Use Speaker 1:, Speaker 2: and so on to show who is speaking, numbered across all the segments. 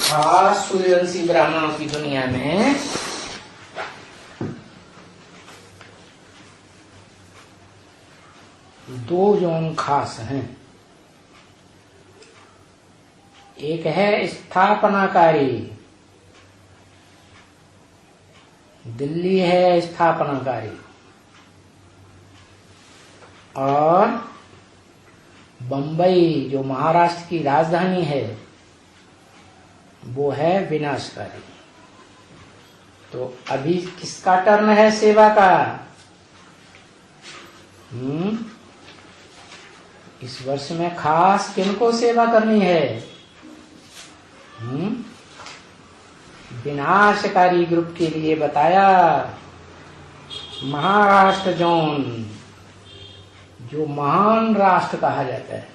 Speaker 1: खास सूर्यवंशी ब्राह्मणों की दुनिया में दो जोन खास हैं। एक है स्थापनाकारी, दिल्ली है स्थापनाकारी, और बंबई जो महाराष्ट्र की राजधानी है वो है विनाशकारी। तो अभी किसका टर्न है सेवा का? इस वर्ष में खास किनको सेवा करनी है? विनाशकारी ग्रुप के लिए बताया। महाराष्ट्र जोन, जो महान राष्ट्र कहा जाता है।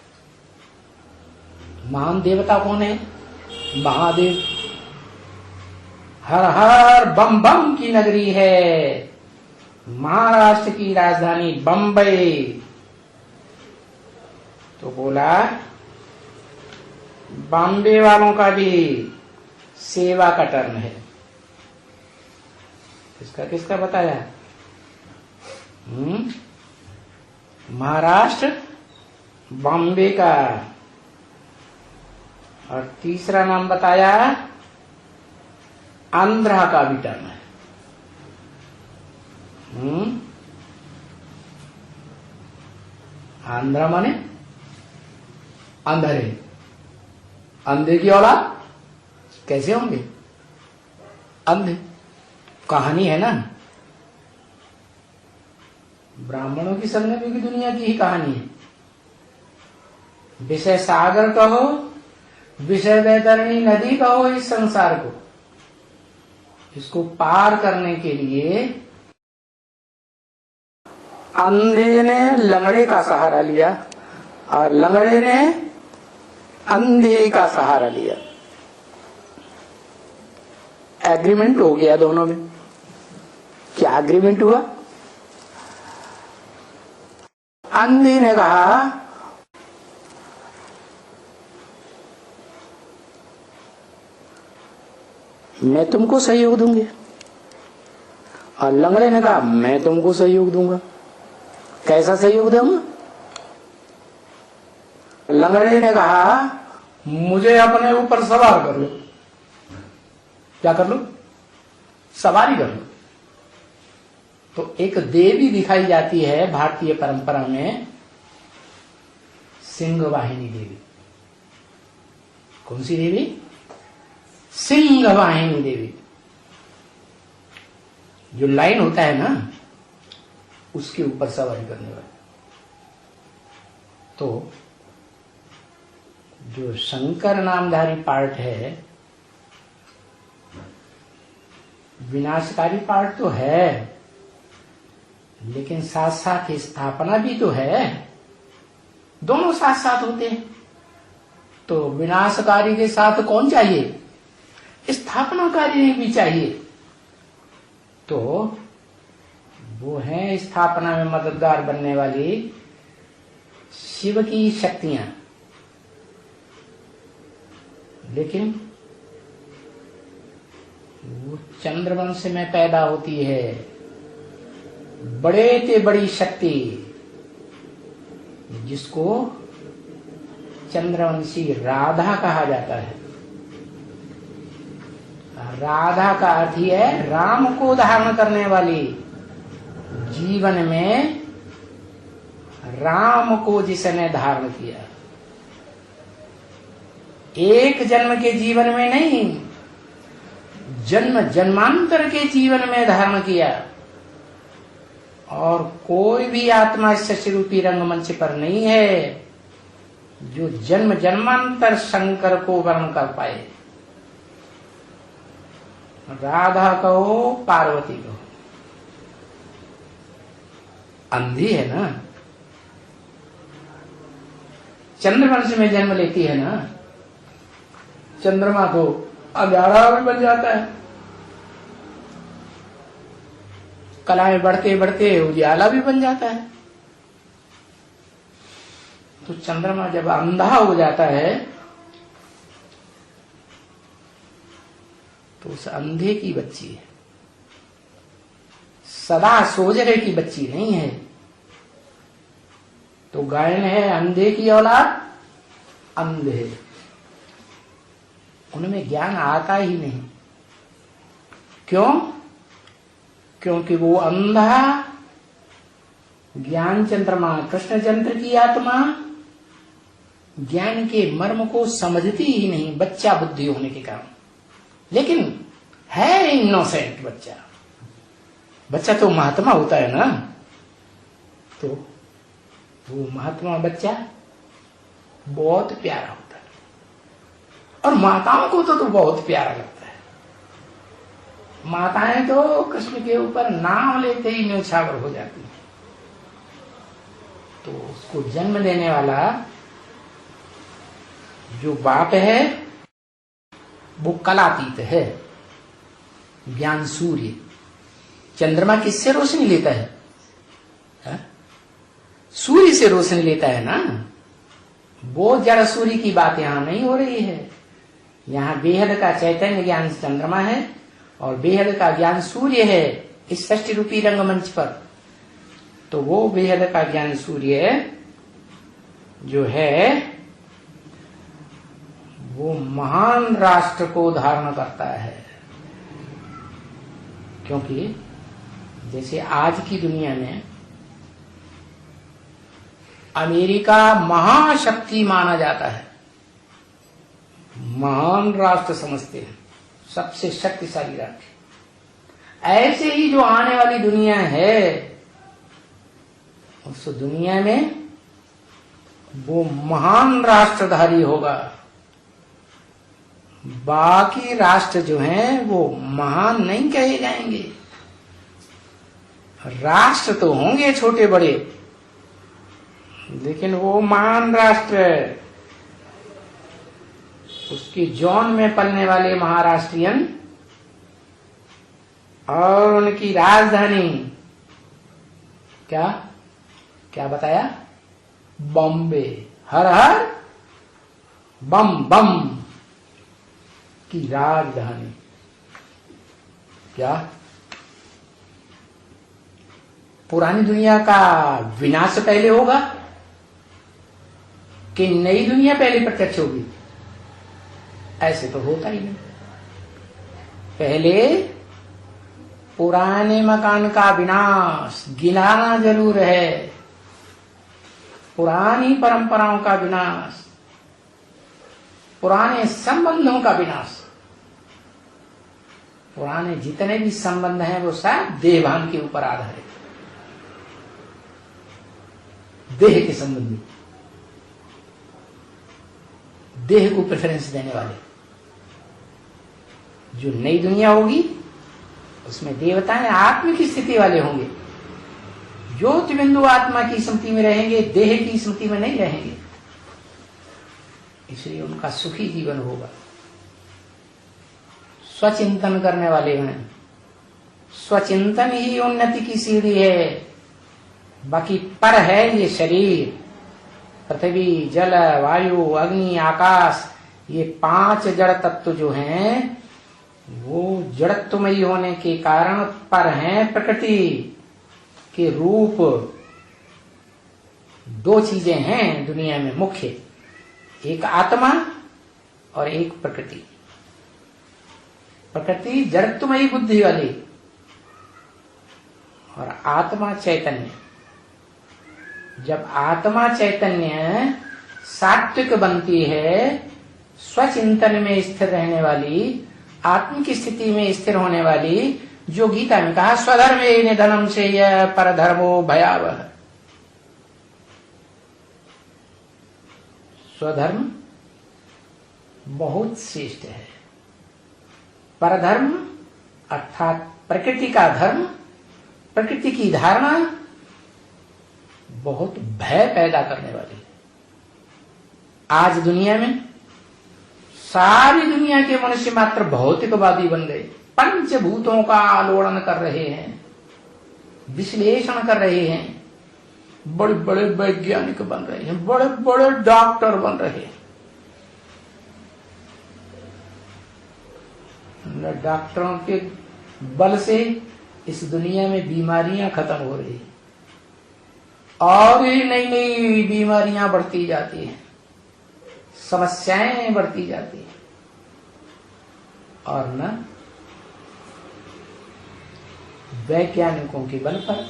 Speaker 1: महान देवता कौन है? महादेव। हर हर बम बम की नगरी है महाराष्ट्र की राजधानी बंबई। तो बोला बॉम्बे वालों का भी सेवा का टर्न है। किसका किसका बताया? महाराष्ट्र, बॉम्बे का, और तीसरा नाम बताया आंध्रा का भी टर्न है। आंध्रा माने अंधे, अंधे की औलाद कैसे होंगे? अंधे। कहानी है ना, ब्राह्मणों की संगति की दुनिया की ही कहानी है। विषय सागर कहो, विषय वैतरणी नदी कहो, इस संसार को, इसको पार करने के लिए अंधे ने लंगड़े का सहारा लिया और लंगड़े ने अंधे का सहारा लिया। एग्रीमेंट हो गया दोनों में। क्या एग्रीमेंट हुआ? अंधे ने कहा मैं तुमको सहयोग दूंगी, और लंगड़े ने कहा मैं तुमको सहयोग दूंगा। कैसा सहयोग दूंगा? लंगड़े ने कहा मुझे अपने ऊपर सवार कर लो। क्या कर लो? सवारी कर लो। तो एक देवी दिखाई जाती है भारतीय परंपरा में, सिंह वाहिनी देवी। कौन सी देवी? सिंह वाहिनी देवी। जो लाइन होता है ना, उसके ऊपर सवारी करने वाली। तो जो शंकर नामधारी पार्ट है, विनाशकारी पार्ट तो है, लेकिन साथ साथ स्थापना भी तो है। दोनों साथ साथ होते हैं। तो विनाशकारी के साथ कौन चाहिए? स्थापनाकारी भी चाहिए। तो वो है स्थापना में मददगार बनने वाली शिव की शक्तियां। लेकिन वो चंद्रवंश में पैदा होती है, बड़े से बड़ी शक्ति, जिसको चंद्रवंशी राधा कहा जाता है। राधा का अर्थ ही है राम को धारण करने वाली। जीवन में राम को जिसने धारण किया, एक जन्म के जीवन में नहीं, जन्म जन्मांतर के जीवन में धारण किया। और कोई भी आत्मा इस शशिरूपी रंगमंच पर नहीं है जो जन्म जन्मांतर शंकर को वर्ण कर पाए। राधा कहो, पार्वती कहो, अंधी है ना, चंद्रवंश में जन्म लेती है ना। चंद्रमा तो अंगारा भी बन जाता है, कलाएं बढ़ते बढ़ते उजाला भी बन जाता है। तो चंद्रमा जब अंधा हो जाता है तो उस अंधे की बच्ची है, सदा सोजरे की बच्ची नहीं है। तो गायन है अंधे की औलाद, अंधे, उनमें ज्ञान आता ही नहीं। क्यों? क्योंकि वो अंधा ज्ञान चंद्रमा कृष्णचंद्र की आत्मा ज्ञान के मर्म को समझती ही नहीं, बच्चा बुद्धि होने के कारण। लेकिन है इनोसेंट बच्चा। बच्चा तो महात्मा होता है ना, तो वो महात्मा बच्चा बहुत प्यारा होता है, और माताओं को तो बहुत प्यारा लगता है। माताएं तो कृष्ण के ऊपर नाम लेते ही न्यौछावर हो जाती है। तो उसको जन्म देने वाला जो बाप है वो कलातीत है, ज्ञान सूर्य। चंद्रमा किससे रोशनी लेता है? सूर्य से रोशनी लेता है ना। वो जड़ सूर्य की बात यहां नहीं हो रही है। यहां बेहद का चैतन्य ज्ञान चंद्रमा है और बेहद का ज्ञान सूर्य है इस षष्टि रूपी रंगमंच पर। तो वो बेहद का ज्ञान सूर्य जो है वो महान राष्ट्र को धारण करता है। क्योंकि जैसे आज की दुनिया में अमेरिका महाशक्ति माना जाता है, महान राष्ट्र समझते हैं, सबसे शक्तिशाली राष्ट्र। ऐसे ही जो आने वाली दुनिया है उस दुनिया में वो महान राष्ट्रधारी होगा। बाकी राष्ट्र जो हैं वो महान नहीं कहे जाएंगे। राष्ट्र तो होंगे छोटे बड़े, लेकिन वो महान राष्ट्र है। उसकी जॉन में पलने वाले महाराष्ट्रियन और उनकी राजधानी क्या क्या बताया? बॉम्बे। हर हर बम बम की राजधानी। क्या पुरानी दुनिया का विनाश पहले होगा कि नई दुनिया पहले प्रत्यक्ष होगी? ऐसे तो होता ही नहीं। पहले पुराने मकान का विनाश गिनाना जरूर है, पुरानी परंपराओं का विनाश, पुराने संबंधों का विनाश। पुराने जितने भी संबंध हैं वो सब देहभान के ऊपर आधारित, देह के संबंधी, देह को प्रेफरेंस देने वाले। जो नई दुनिया होगी उसमें देवताएं आत्म की स्थिति वाले होंगे, ज्योति बिंदु आत्मा की स्मृति में रहेंगे, देह की स्मृति में नहीं रहेंगे। इसलिए उनका सुखी जीवन होगा। स्वचिंतन करने वाले हैं। स्वचिंतन ही उन्नति की सीढ़ी है। बाकी पर है ये शरीर, पृथ्वी, जल, वायु, अग्नि, आकाश, ये 5 जड़ तत्व जो हैं वो जड़त्वमयी होने के कारण पर हैं। प्रकृति के रूप 2 चीजें हैं दुनिया में मुख्य, एक आत्मा और एक प्रकृति। प्रकृति जड़त्वमयी बुद्धि वाली और आत्मा चैतन्य। जब आत्मा चैतन्य सात्विक बनती है, स्वचिंतन में स्थिर रहने वाली, आत्म की स्थिति में स्थिर होने वाली, जो गीता में कहा स्वधर्मे निधनम से यह परधर्मो भयावह। स्वधर्म बहुत श्रेष्ठ है। परधर्म अर्थात प्रकृति का धर्म, प्रकृति की धारणा बहुत भय पैदा करने वाली है। आज दुनिया में सारी दुनिया के मनुष्य मात्र भौतिकवादी बन गए, पंचभूतों का आलोड़न कर रहे हैं, विश्लेषण कर रहे हैं, बड़े बड़े वैज्ञानिक बन रहे हैं, बड़े बड़े डॉक्टर बन रहे हैं। न डॉक्टरों के बल से इस दुनिया में बीमारियां खत्म हो रही हैं और नई नई बीमारियां बढ़ती जाती हैं, समस्याएं बढ़ती जाती हैं। और न वैज्ञानिकों के बल पर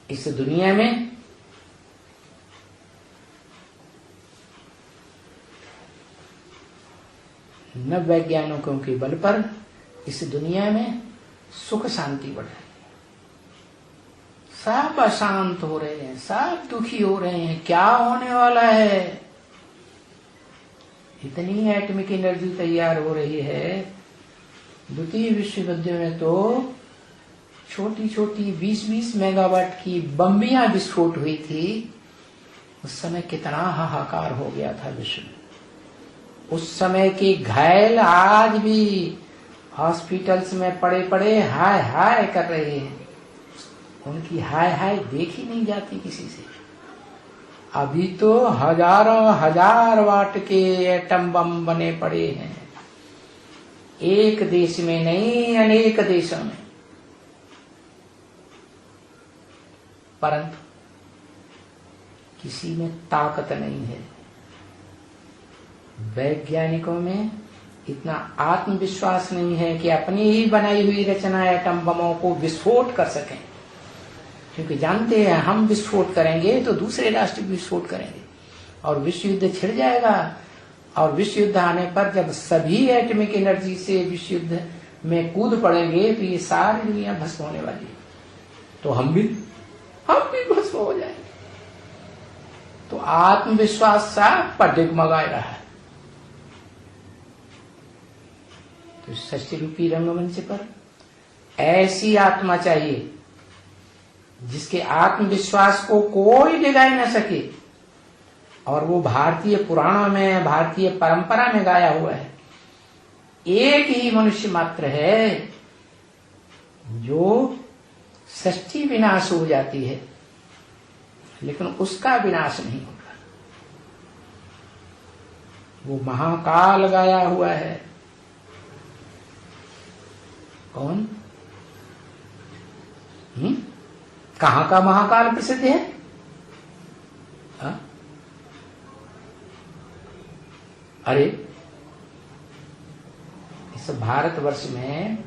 Speaker 1: इस दुनिया में न वैज्ञानिकों के बल पर इस दुनिया में सुख शांति बढ़ रही है। सब अशांत हो रहे हैं, सब दुखी हो रहे हैं। क्या होने वाला है? इतनी एटॉमिक एनर्जी तैयार हो रही है। द्वितीय विश्व युद्ध में तो छोटी छोटी 20-20 मेगावाट की बम्बियां विस्फोट हुई थी। उस समय कितना हाहाकार हो गया था विश्व में। उस समय के घायल आज भी हॉस्पिटल्स में पड़े पड़े हाय हाय कर रहे हैं। उनकी हाय हाय देखी नहीं जाती किसी से। अभी तो हजारों हजार वाट के एटम बम बने पड़े हैं, एक देश में नहीं अनेक देशों में। परंतु किसी में ताकत नहीं है। वैज्ञानिकों में इतना आत्मविश्वास नहीं है कि अपनी ही बनाई हुई रचना एटम बमों को विस्फोट कर सकें, क्योंकि जानते हैं हम विस्फोट करेंगे तो दूसरे राष्ट्र भी विस्फोट करेंगे और विश्व युद्ध छिड़ जाएगा। और विश्व युद्ध आने पर जब सभी एटॉमिक एनर्जी से विश्व युद्ध में कूद पड़ेंगे तो ये सारी दुनिया भस्म होने वाली है। तो हम भी भस्म हो जाएंगे। तो आत्मविश्वास सा पर डगमगा रहा है। तो सच्ची रूपी रंगमंच पर ऐसी आत्मा चाहिए जिसके आत्मविश्वास को कोई डिगा न सके। और वो भारतीय पुराणों में, भारतीय परंपरा में गाया हुआ है। एक ही मनुष्य मात्र है जो सृष्टि विनाश हो जाती है लेकिन उसका विनाश नहीं होता। वो महाकाल गाया हुआ है। कौन? कहां का महाकाल प्रसिद्ध है? अरे इस भारतवर्ष में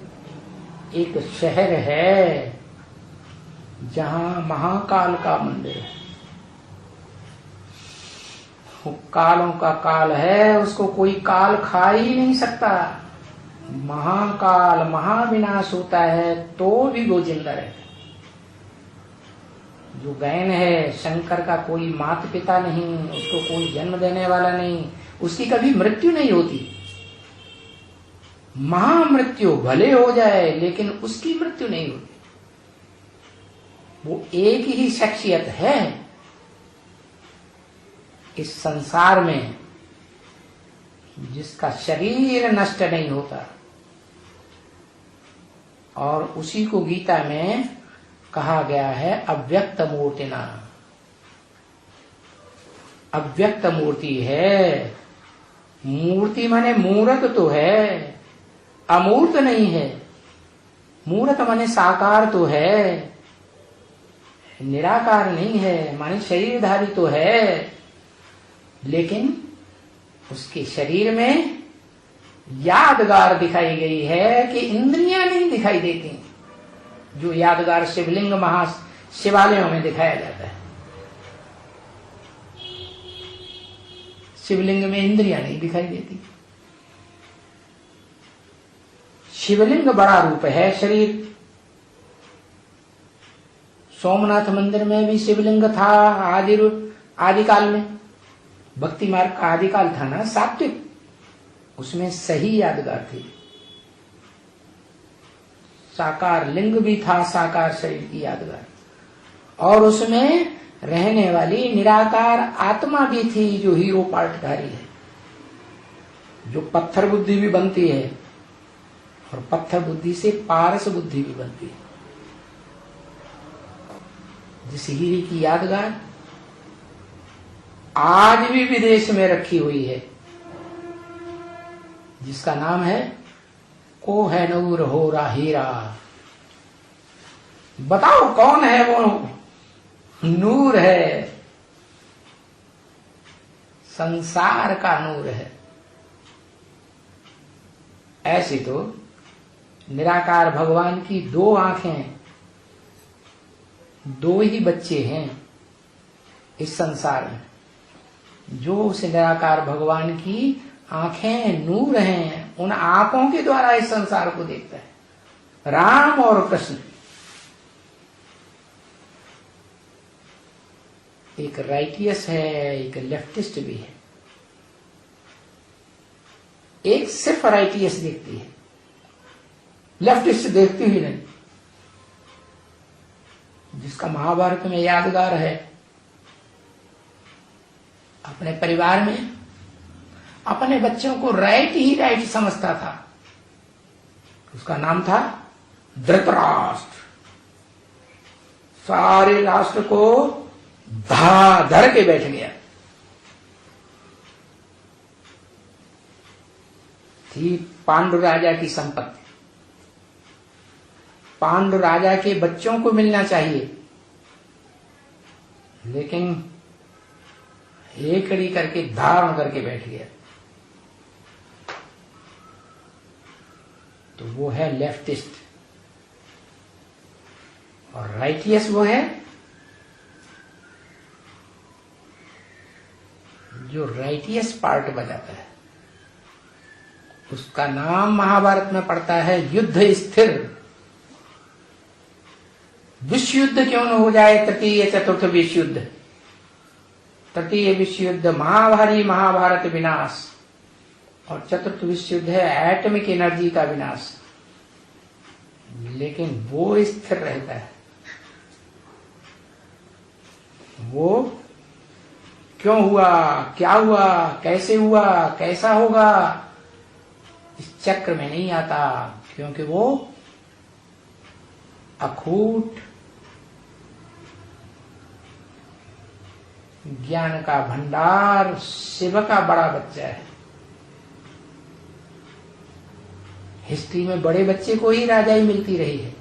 Speaker 1: एक शहर है जहां महाकाल का मंदिर है। वो कालों का काल है, उसको कोई काल खा ही नहीं सकता। महाकाल महाविनाश होता है तो भी वो जिंदा रहता है। जो गैन है, शंकर का कोई माता पिता नहीं, उसको कोई जन्म देने वाला नहीं, उसकी कभी मृत्यु नहीं होती। महामृत्यु भले हो जाए लेकिन उसकी मृत्यु नहीं होती। वो एक ही शख्सियत है इस संसार में जिसका शरीर नष्ट नहीं होता। और उसी को गीता में कहा गया है अव्यक्त मूर्तिना। अव्यक्त मूर्ति है। मूर्ति माने मूर्त तो है, अमूर्त नहीं है। मूर्त माने साकार तो है, निराकार नहीं है। माने शरीरधारी तो है लेकिन उसके शरीर में यादगार दिखाई गई है कि इंद्रियां नहीं दिखाई देती। जो यादगार शिवलिंग शिवालयों में दिखाया जाता है। शिवलिंग में इंद्रियां नहीं दिखाई देती। शिवलिंग बड़ा रूप है शरीर। सोमनाथ मंदिर में भी शिवलिंग था आदिकाल में। भक्ति मार्ग का आदिकाल था ना सात्विक, उसमें सही यादगार थी। साकार लिंग भी था, साकार शरीर की यादगार। और उसमें रहने वाली निराकार आत्मा भी थी जो हीरो पार्टधारी है, जो पत्थर बुद्धि भी बनती है और पत्थर बुद्धि से पारस बुद्धि भी बनती है। जिस हीरे की यादगार आज भी विदेश में रखी हुई है। जिसका नाम है कोहनूर होरा हीरा। बताओ कौन है वो? नूर है, संसार का नूर है। ऐसी तो निराकार भगवान की दो आंखें, दो ही बच्चे हैं इस संसार में। जो उस निराकार भगवान की आंखें नूर हैं, उन आंखों के द्वारा इस संसार को देखता है, राम और कृष्ण। एक राइटियस है, एक लेफ्टिस्ट भी है। एक सिर्फ राइटियस देखती है, लेफ्टिस्ट देखती ही नहीं। जिसका महाभारत में यादगार है, अपने परिवार में अपने बच्चों को राइट ही राइट समझता था। उसका नाम था धृतराष्ट्र। सारे राष्ट्र को धर के बैठ गया। थी पांडु राजा की संपत्ति, पांडु राजा के बच्चों को मिलना चाहिए, लेकिन एकड़ी करके धारण करके बैठ गया। तो वो है लेफ्टिस्ट, और राइटियस वो है जो राइटियस पार्ट बजाता है। उसका नाम महाभारत में पड़ता है युद्ध स्थिर। विश्व युद्ध क्यों न हो जाए, तृतीय चतुर्थ विश्व युद्ध, तृतीय विश्व युद्ध महाभारी महाभारत विनाश, और चतुर्थ विश्व युद्ध है एटॉमिक एनर्जी का विनाश। लेकिन वो स्थिर रहता है। वो क्यों हुआ, क्या हुआ, कैसे हुआ, कैसा होगा, इस चक्र में नहीं आता, क्योंकि वो अखूट ज्ञान का भंडार, शिव का बड़ा बच्चा है। हिस्ट्री में बड़े बच्चे को ही राजाई मिलती रही है।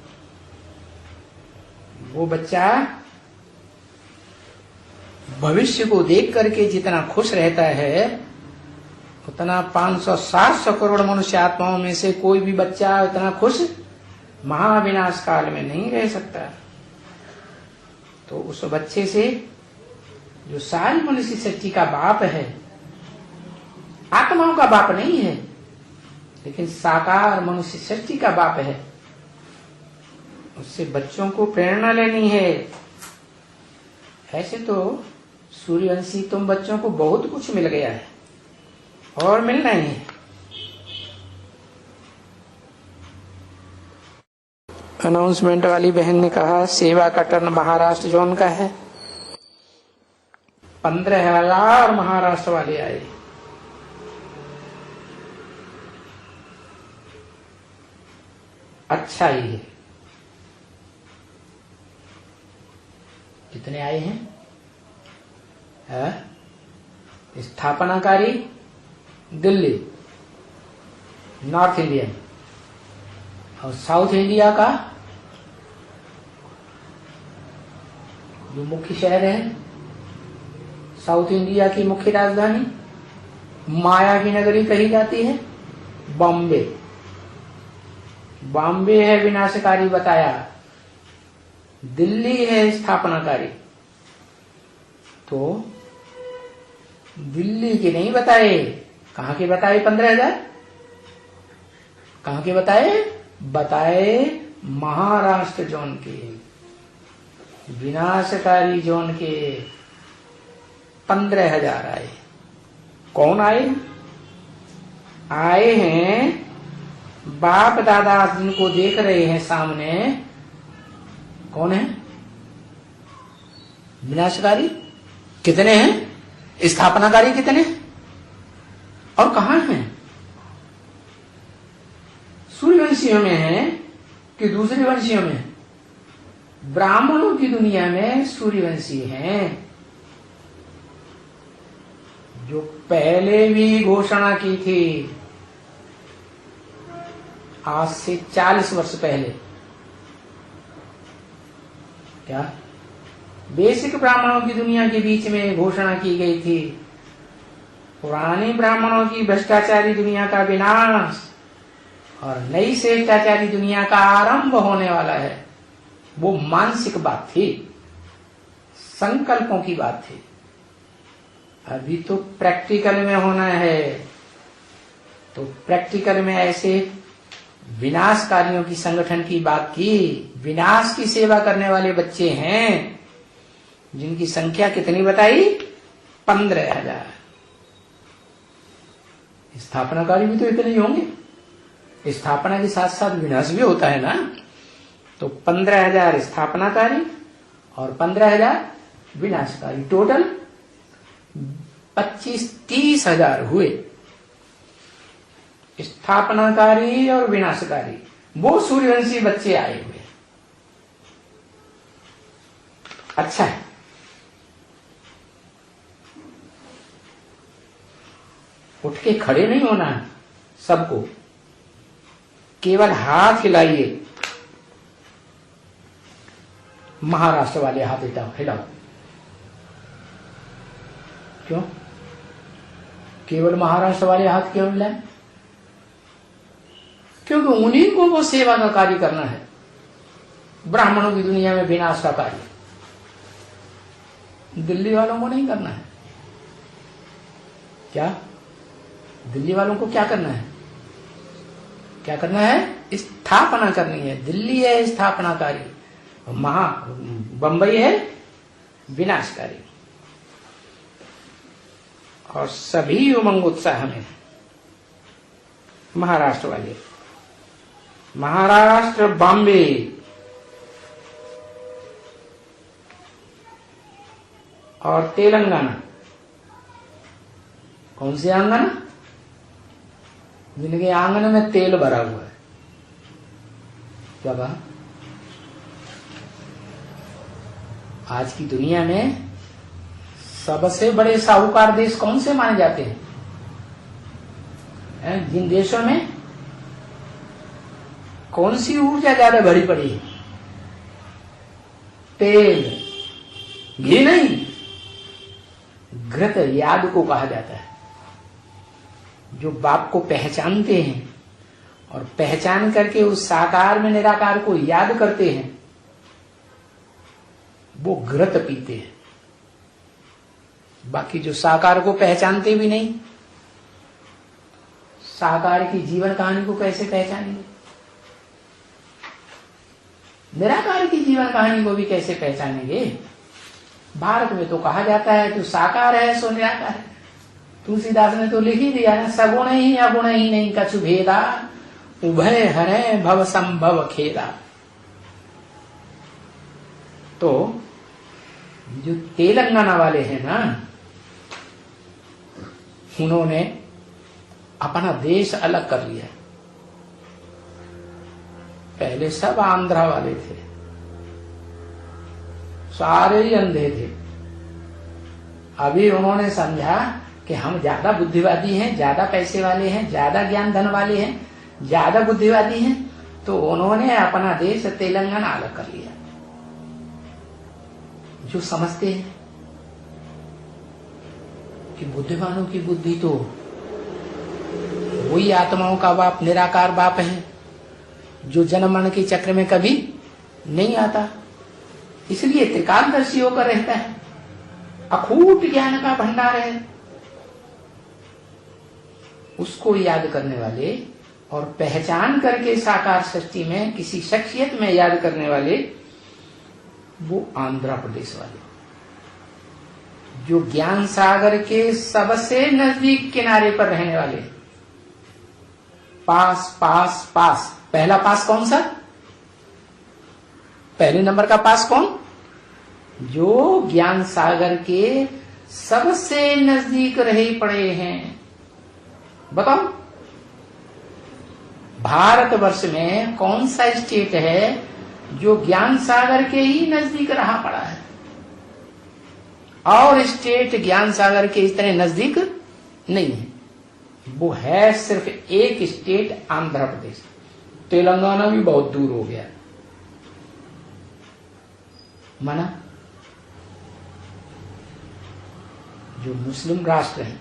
Speaker 1: वो बच्चा भविष्य को देख करके जितना खुश रहता है, उतना 500-700 करोड़ मनुष्य आत्माओं में से कोई भी बच्चा इतना खुश महाविनाश काल में नहीं रह सकता। तो उस बच्चे से, जो सारी मनुष्य सृष्टि का बाप है, आत्माओं का बाप नहीं है, लेकिन साकार मनुष्य सृष्टि का बाप है, उससे बच्चों को प्रेरणा लेनी है। ऐसे तो सूर्यवंशी तुम बच्चों को बहुत कुछ मिल गया है और मिलना ही है। अनाउंसमेंट वाली बहन ने कहा सेवा का टर्न महाराष्ट्र जोन का है। 15,000 महाराष्ट्र वाले आए। अच्छा ही है। कितने आए हैं? स्थापनाकारी दिल्ली, नॉर्थ इंडियन, और साउथ इंडिया का जो मुख्य शहर है, साउथ इंडिया की मुख्य राजधानी माया की नगरी कही जाती है बॉम्बे। बॉम्बे है विनाशकारी बताया, दिल्ली है स्थापनाकारी। तो दिल्ली के नहीं बताए, कहां के बताए? 15,000 कहां के बताए? बताए महाराष्ट्र जोन के, विनाशकारी जोन के 15,000 आए। कौन आए? आए हैं बाप दादा जिनको देख रहे हैं सामने। कौन है? विनाशकारी कितने हैं? स्थापनाकारी कितने? और कहां हैं? सूर्यवंशियों में है कि दूसरे वंशियों में? ब्राह्मणों की दुनिया में सूर्यवंशी हैं, जो पहले भी घोषणा की थी आज से 40 वर्ष पहले क्या बेसिक ब्राह्मणों की दुनिया के बीच में घोषणा की गई थी, पुराने ब्राह्मणों की भ्रष्टाचारी दुनिया का विनाश और नई श्रेष्ठाचारी दुनिया का आरंभ होने वाला है। वो मानसिक बात थी, संकल्पों की बात थी। अभी तो प्रैक्टिकल में होना है। तो प्रैक्टिकल में ऐसे विनाशकारियों की संगठन की बात की, विनाश की सेवा करने वाले बच्चे हैं जिनकी संख्या कितनी बताई? 15,000। स्थापनाकारी भी तो इतने ही होंगे। स्थापना के साथ साथ विनाश भी होता है ना। तो 15,000 स्थापनाकारी और 15,000 विनाशकारी, टोटल 25-30,000 हुए। स्थापनाकारी और विनाशकारी वो सूर्यवंशी बच्चे आए हुए। अच्छा है। उठ के खड़े नहीं होना है सबको, केवल हाथ हिलाइए। महाराष्ट्र वाले हाथ हिलाओ। क्यों? केवल महाराष्ट्र वाले हाथ क्यों हिलाए? क्योंकि उन्हीं को वो सेवा का कार्य करना है, ब्राह्मणों की दुनिया में विनाश का कार्य। दिल्ली वालों को नहीं करना है। क्या दिल्ली वालों को क्या करना है? क्या करना है? स्थापना करनी है। दिल्ली है स्थापनाकारी, बंबई है विनाशकारी। और सभी उमंग उत्साह में महाराष्ट्र वाले, महाराष्ट्र, बॉम्बे, और तेलंगाना। कौन से आंगन? जिनके आंगन में तेल भरा हुआ है। क्या कहा? आज की दुनिया में सबसे बड़े साहूकार देश कौन से माने जाते हैं? जिन देशों में कौन सी ऊर्जा ज्यादा भरी पड़ी है? तेल, घी नहीं, घृत याद को कहा जाता है। जो बाप को पहचानते हैं और पहचान करके उस साकार में निराकार को याद करते हैं, वो घृत पीते हैं। बाकी जो साकार को पहचानते भी नहीं, साकार की जीवन कहानी को कैसे पहचानेंगे? निराकार की जीवन कहानी को भी कैसे पहचानेंगे? भारत में तो कहा जाता है तू साकार है सो निराकार है। तुलसीदास ने तो लिख ही दिया है, सगुण ही अगुण ही नहीं कछु भेदा, उभय हरे भव संभव खेदा। तो जो तेलंगाना वाले हैं ना, उन्होंने अपना देश अलग कर लिया। पहले सब आंध्रा वाले थे, सारे ही अंधे थे। अभी उन्होंने समझा कि हम ज्यादा बुद्धिवादी हैं, ज्यादा पैसे वाले हैं, ज्यादा ज्ञान धन वाले हैं, ज्यादा बुद्धिवादी हैं, तो उन्होंने अपना देश तेलंगाना अलग कर लिया। जो समझते हैं कि बुद्धिमानों की बुद्धि तो वही आत्माओं का बाप, निराकार बाप है, जो जन्म मरण के चक्र में कभी नहीं आता, इसलिए त्रिकालदर्शी होकर रहता है, अखूट ज्ञान का भंडार है। उसको याद करने वाले और पहचान करके साकार सृष्टि में किसी शख्सियत में याद करने वाले, वो आंध्र प्रदेश वाले, जो ज्ञान सागर के सबसे नजदीक किनारे पर रहने वाले। पास पास पास, पहला पास कौन सा? पहले नंबर का पास कौन? जो ज्ञान सागर के सबसे नजदीक रहे पड़े हैं। बताओ, भारतवर्ष में कौन सा स्टेट है जो ज्ञान सागर के ही नजदीक रहा पड़ा है? और स्टेट ज्ञान सागर के इतने नजदीक नहीं है। वो है सिर्फ एक स्टेट, आंध्र प्रदेश। तेलंगाना भी बहुत दूर हो गया। माना जो मुस्लिम राष्ट्र हैं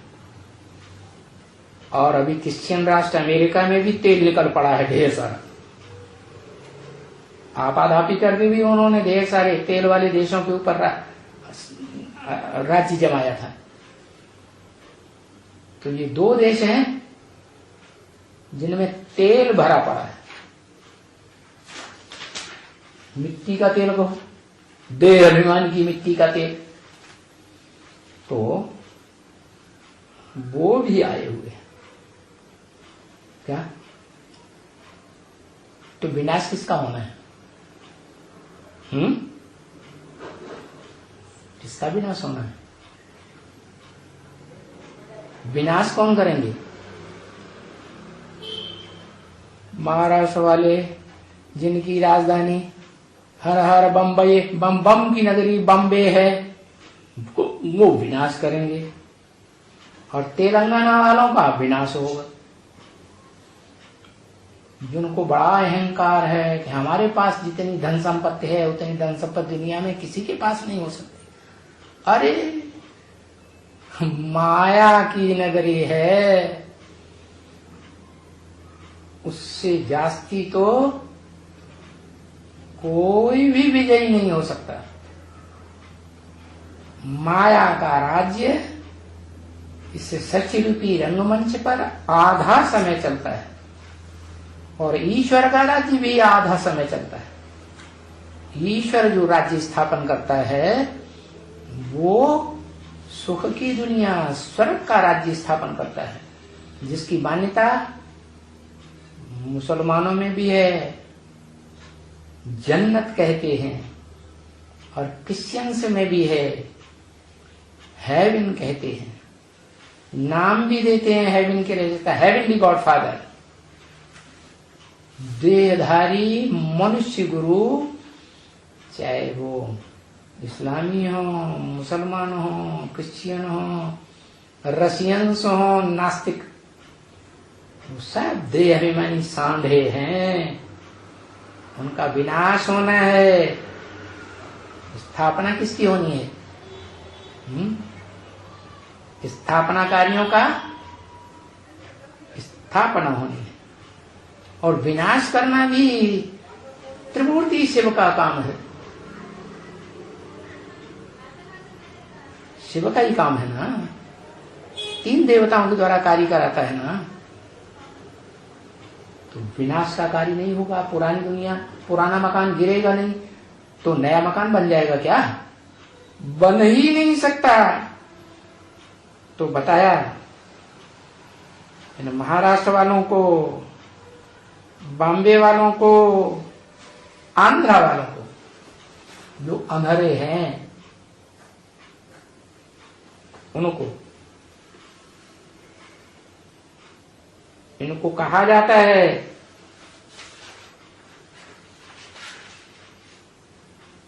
Speaker 1: और अभी क्रिश्चियन राष्ट्र अमेरिका में भी तेल निकल पड़ा है ढेर सारा। आपाधापी करके भी उन्होंने ढेर सारे तेल वाले देशों के ऊपर राज्य जमाया था। तो ये दो देश हैं जिनमें तेल भरा पड़ा है, मिट्टी का तेल को, देह अभिमान की मिट्टी का तेल। तो वो भी आए हुए हैं। क्या? तो विनाश किसका होना है? किसका विनाश होना है? विनाश कौन करेंगे? महाराष्ट्र वाले जिनकी राजधानी हर हर बम्बई बम की नगरी बम्बे है, वो विनाश करेंगे। और तेलंगाना वालों का विनाश होगा, जिनको बड़ा अहंकार है कि हमारे पास जितनी धन संपत्ति है उतनी धन संपत्ति दुनिया में किसी के पास नहीं हो सकती। अरे माया की नगरी है, उससे जास्ती तो कोई भी विजयी नहीं हो सकता। माया का राज्य इस सच्ची रूपी रंगमंच पर आधा समय चलता है और ईश्वर का राज्य भी आधा समय चलता है। ईश्वर जो राज्य स्थापन करता है वो सुख की दुनिया, स्वर्ग का राज्य स्थापन करता है, जिसकी मान्यता मुसलमानों में भी है, जन्नत कहते हैं, और क्रिश्चियंस में भी है, हेवन कहते हैं। नाम भी देते हैं हेवन के लिए, हेवनली गॉड फादर, देहधारी मनुष्य गुरु, चाहे वो इस्लामी हो, मुसलमान हो, क्रिश्चियन हो, रशियंस हो, नास्तिक, वो सब देह अभिमानी सांढे हैं। उनका विनाश होना है। स्थापना किसकी होनी है? स्थापनाकारियों का स्थापना होनी है, और विनाश करना भी त्रिमूर्ति शिव का काम है। शिव का ही काम है ना, 3 देवताओं के द्वारा कार्य कराता है ना। तो विनाश का कार्य नहीं होगा। पुरानी दुनिया, पुराना मकान गिरेगा नहीं तो नया मकान बन जाएगा क्या? बन ही नहीं सकता। तो बताया इन महाराष्ट्र वालों को, बॉम्बे वालों को, आंध्रा वालों को, जो अंधेरे हैं उनको, इनको कहा जाता है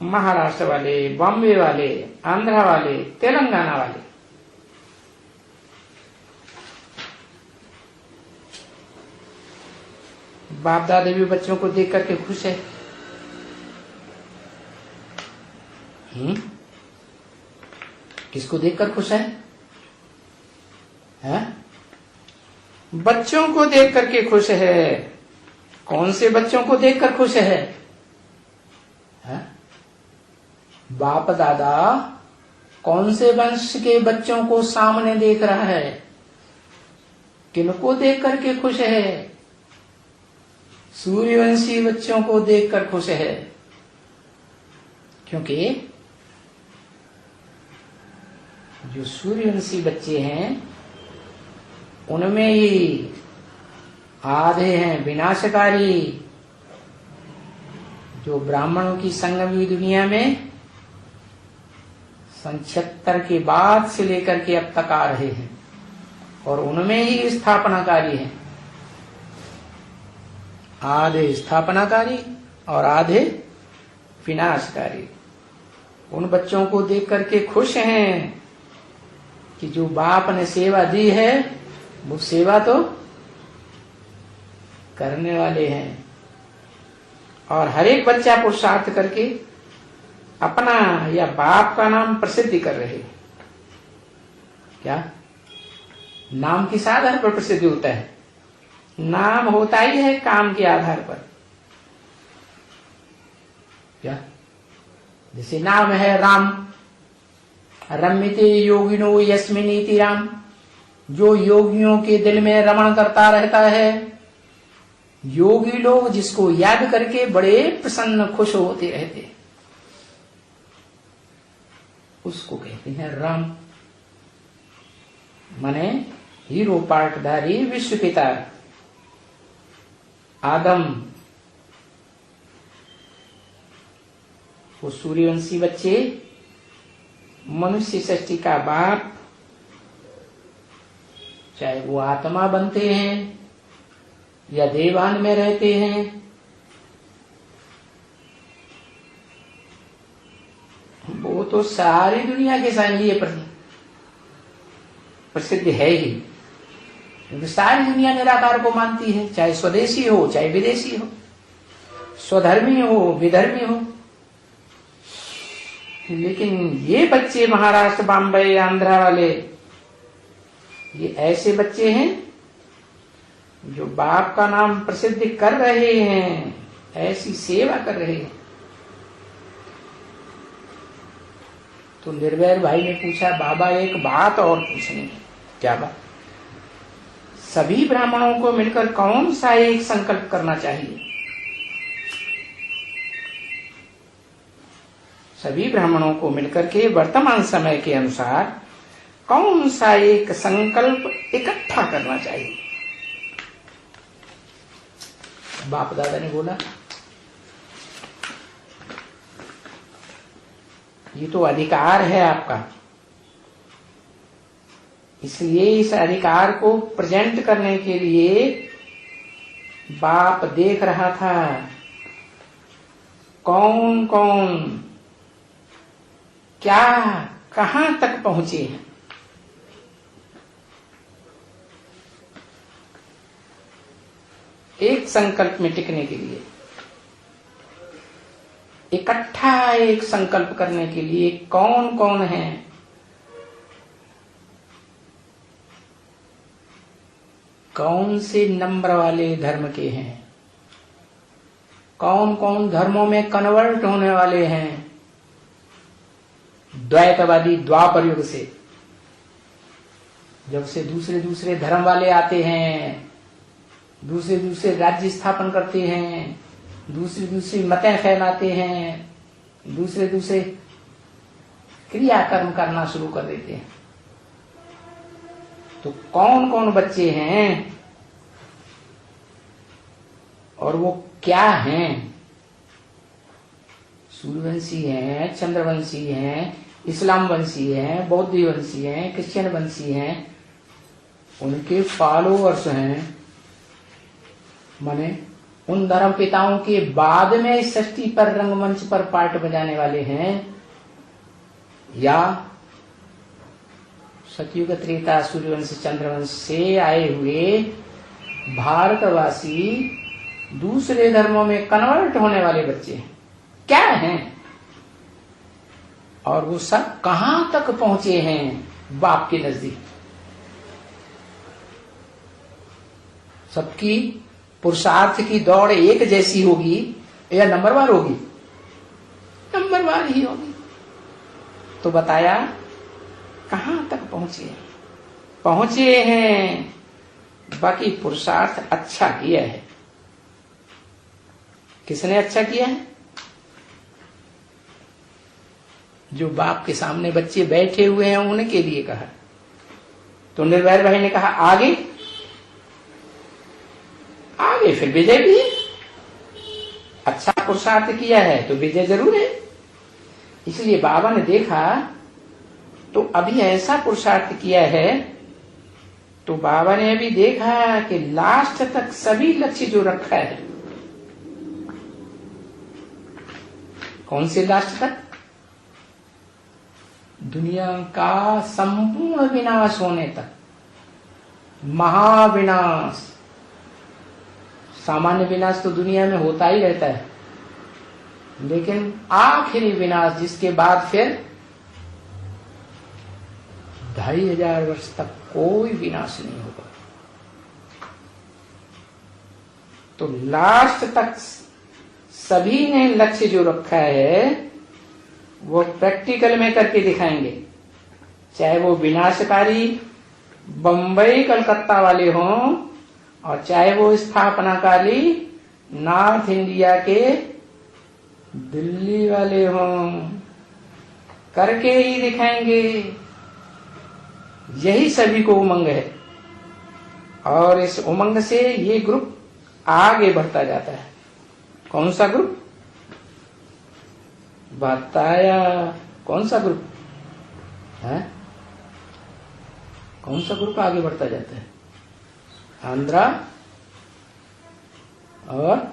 Speaker 1: महाराष्ट्र वाले, बॉम्बे वाले, आंध्रा वाले, तेलंगाना वाले। बाप दादा भी बच्चों को देख करके खुश है। किसको देखकर खुश है? बच्चों को देख करके खुश है। कौन से बच्चों को देखकर खुश है? बाप दादा कौन से वंश के बच्चों को सामने देख रहा है? किनको देख करके खुश है? सूर्यवंशी बच्चों को देखकर खुश है, क्योंकि जो सूर्यवंशी बच्चे हैं उनमें ही आधे हैं विनाशकारी। जो ब्राह्मणों की संगमी दुनिया में 76 के बाद से लेकर के अब तक आ रहे हैं, और उनमें ही स्थापनाकारी हैं। आधे स्थापनाकारी और आधे विनाशकारी। उन बच्चों को देख करके खुश हैं कि जो बाप ने सेवा दी है वो सेवा तो करने वाले हैं। और हर एक बच्चा पुरुषार्थ करके अपना या बाप का नाम प्रसिद्ध कर रहे हैं। क्या नाम किस आधार पर प्रसिद्ध होता है? नाम होता ही है काम के आधार पर। क्या जैसे नाम है राम, रम्यते योगिनो यस्मिनीति राम, जो योगियों के दिल में रमण करता रहता है। योगी लोग जिसको याद करके बड़े प्रसन्न खुश होते रहते, उसको कहते हैं राम। माने हीरो पाटधारी विश्व पिता आदम, वो सूर्यवंशी बच्चे, मनुष्य सृष्टि का बाप, चाहे वो आत्मा बनते हैं या देवान में रहते हैं, वो तो सारी दुनिया के लिए प्रसिद्ध है ही। क्योंकि सारी दुनिया निराकार को मानती है, चाहे स्वदेशी हो चाहे विदेशी हो, स्वधर्मी हो विधर्मी हो। लेकिन ये बच्चे महाराष्ट्र, बॉम्बे, आंध्रा वाले, ये ऐसे बच्चे हैं जो बाप का नाम प्रसिद्ध कर रहे हैं, ऐसी सेवा कर रहे हैं। तो निर्वैर भाई ने पूछा, बाबा एक बात और पूछनी है। क्या बात? सभी ब्राह्मणों को मिलकर कौन सा एक संकल्प करना चाहिए? सभी ब्राह्मणों को मिलकर के वर्तमान समय के अनुसार कौन सा एक संकल्प इकट्ठा करना चाहिए? बाप दादा ने बोला, ये तो अधिकार है आपका, इसलिए इस अधिकार को प्रेजेंट करने के लिए बाप देख रहा था कौन कौन क्या कहां तक पहुंचे हैं। एक संकल्प में टिकने के लिए, इकट्ठा एक संकल्प करने के लिए कौन कौन है? कौन से नंबर वाले धर्म के हैं? कौन कौन धर्मों में कन्वर्ट होने वाले हैं? द्वैतवादी द्वापर युग से, जब से दूसरे दूसरे धर्म वाले आते हैं, दूसरे दूसरे राज्य स्थापन करते हैं, दूसरी दूसरी मतें फैलाते हैं, दूसरे दूसरे क्रियाकर्म करना शुरू कर देते हैं। तो कौन कौन बच्चे हैं और वो क्या हैं? सूर्यवंशी हैं, चंद्रवंशी हैं, इस्लाम वंशी हैं, बौद्ध वंशी हैं, क्रिश्चियन वंशी हैं, उनके फॉलोअर्स हैं। माने उन धर्म पिताओं के बाद में इस सृष्टि पर रंगमंच पर पार्ट बजाने वाले हैं, या सतयुग त्रेता सूर्यवंश चंद्रवंश से आए हुए भारतवासी दूसरे धर्मों में कन्वर्ट होने वाले बच्चे हैं, क्या हैं? और वो सब कहां तक पहुंचे हैं बाप के नजदीक? सबकी पुरुषार्थ की दौड़ एक जैसी होगी या नंबरवार होगी? नंबरवार ही होगी। तो बताया कहां तक पहुंचे? पहुंचे हैं, बाकी पुरुषार्थ अच्छा किया है। किसने अच्छा किया है? जो बाप के सामने बच्चे बैठे हुए हैं उनके लिए कहा। तो निर्भय भाई ने कहा आगे आगे फिर विजय भी है। अच्छा पुरुषार्थ किया है तो विजय जरूर है। इसलिए बाबा ने देखा तो अभी ऐसा पुरुषार्थ किया है, तो बाबा ने अभी देखा कि लास्ट तक सभी लक्ष्य जो रखा है, कौन से लास्ट तक? दुनिया का संपूर्ण विनाश होने तक, महाविनाश। सामान्य विनाश तो दुनिया में होता ही रहता है, लेकिन आखिरी विनाश जिसके बाद फिर 2500 वर्ष तक कोई विनाश नहीं होगा। तो लास्ट तक सभी ने लक्ष्य जो रखा है वो प्रैक्टिकल में करके दिखाएंगे, चाहे वो विनाशकारी बंबई कलकत्ता वाले हों और चाहे वो स्थापनाकारी नॉर्थ इंडिया के दिल्ली वाले हों, करके ही दिखाएंगे। यही सभी को उमंग है और इस उमंग से ये ग्रुप आगे बढ़ता जाता है। कौन सा ग्रुप बताया? कौन सा ग्रुप है? कौन सा ग्रुप आगे बढ़ता जाता है? आंध्रा और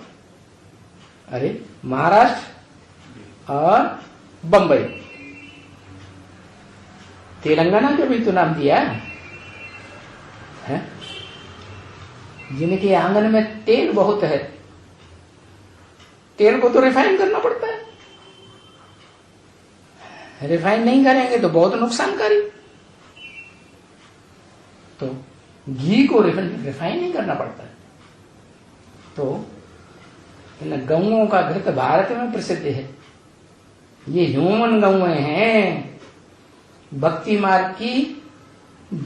Speaker 1: अरे महाराष्ट्र और बंबई, तेलंगाना का भी तो नाम दिया है। जिनके आंगन में तेल बहुत है, तेल को तो रिफाइन करना पड़ता है, रिफाइन नहीं करेंगे तो बहुत नुकसानकारी। तो घी को रिफाइन नहीं करना पड़ता है। तो इन गौओं का घृत भारत में प्रसिद्ध है। ये ह्यूमन गौएं हैं, भक्ति मार्ग की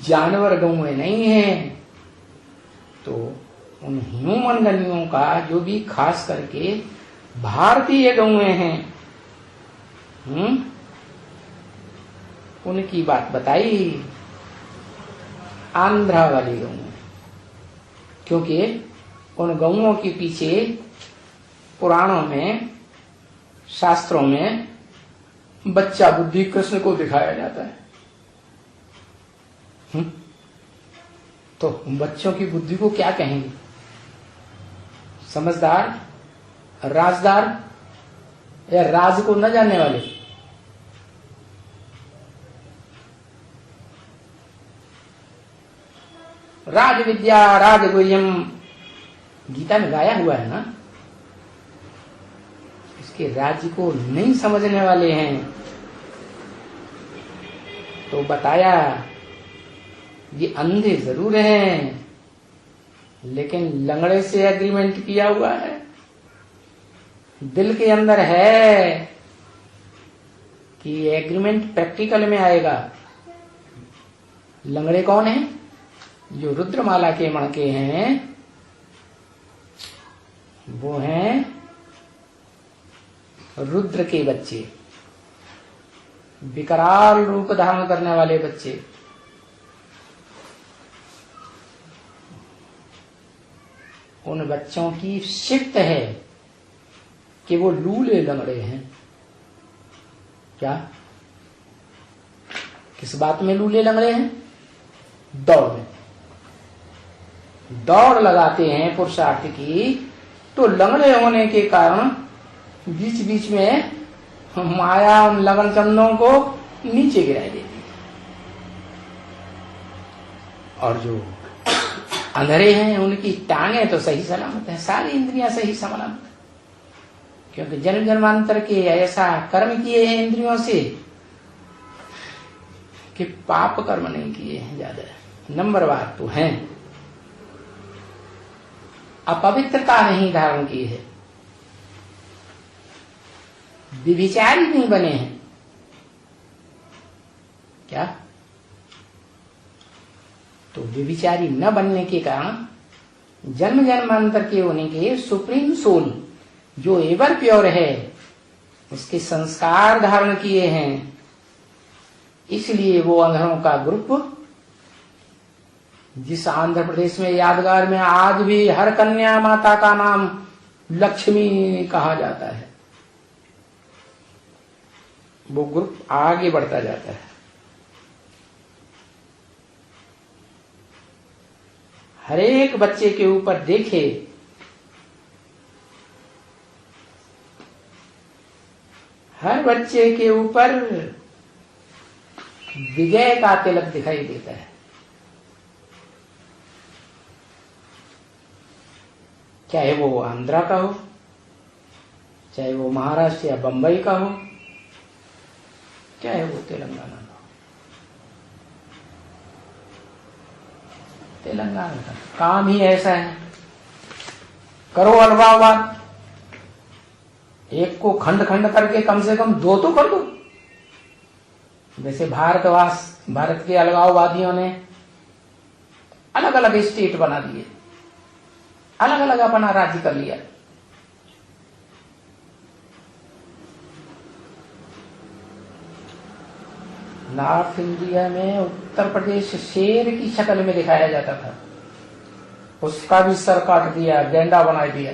Speaker 1: जानवर गौएं नहीं है। तो उन ह्यूमन गनियों का जो भी खास करके भारतीय गौएं हैं, उनकी बात बताई आंध्रा वाली गौएं, क्योंकि उन गौओं के पीछे पुराणों में, शास्त्रों में बच्चा बुद्धि कृष्ण को दिखाया जाता है। तो बच्चों की बुद्धि को क्या कहेंगे? समझदार, राजदार या राज को न जानने वाले? राज विद्या राजगुह्यम गीता में गाया हुआ है ना। इसके राज्य को नहीं समझने वाले हैं। तो बताया ये अंधे जरूर हैं, लेकिन लंगड़े से एग्रीमेंट किया हुआ है, दिल के अंदर है कि एग्रीमेंट प्रैक्टिकल में आएगा। लंगड़े कौन है? जो रुद्रमाला के मणके हैं, वो हैं रुद्र के बच्चे, विकराल रूप धारण करने वाले बच्चे। उन बच्चों की शिफ्ट है कि वो लूले लंगड़े हैं। क्या? किस बात में लूले लंगड़े हैं? दौड़ में। दौड़ लगाते हैं पुरुषार्थ की, तो लंगड़े होने के कारण बीच बीच में माया उन लगन चंदों को नीचे गिरा देती है। और जो अंधेरे हैं उनकी टांगे तो सही सलामत है, सारी इंद्रियां सही सलामत, क्योंकि जन्म जन्मांतर के ऐसा कर्म किए हैं इंद्रियों से कि पाप कर्म नहीं किए हैं ज्यादा, नंबरवार तो हैं, अपवित्रता नहीं धारण की है, विभिचारी नहीं बने हैं। क्या? तो विभिचारी न बनने के कारण जन्म जन्मांतर के होने के सुप्रीम सोल जो एवर प्योर है, उसके संस्कार धारण किए हैं। इसलिए वो अंधरों का ग्रुप, जिस आंध्र प्रदेश में यादगार में आज भी हर कन्या माता का नाम लक्ष्मी कहा जाता है, वो ग्रुप आगे बढ़ता जाता है। हर एक बच्चे के ऊपर देखे हर बच्चे के ऊपर विजय का तिलक दिखाई देता है। चाहे वो आंध्रा का हो, चाहे वो महाराष्ट्र या बंबई का हो, चाहे वो तेलंगाना का हो। तेलंगाना का काम ही ऐसा है, करो अलगाववाद, एक को खंड खंड करके कम से कम 2 तो कर दो। जैसे भारत के अलगाववादियों ने अलग अलग स्टेट बना दिए, अलग अलग अपना राज्य कर लिया। नॉर्थ इंडिया में उत्तर प्रदेश शेर की शक्ल में दिखाया जाता था, उसका भी सर काट दिया, गेंडा बना दिया।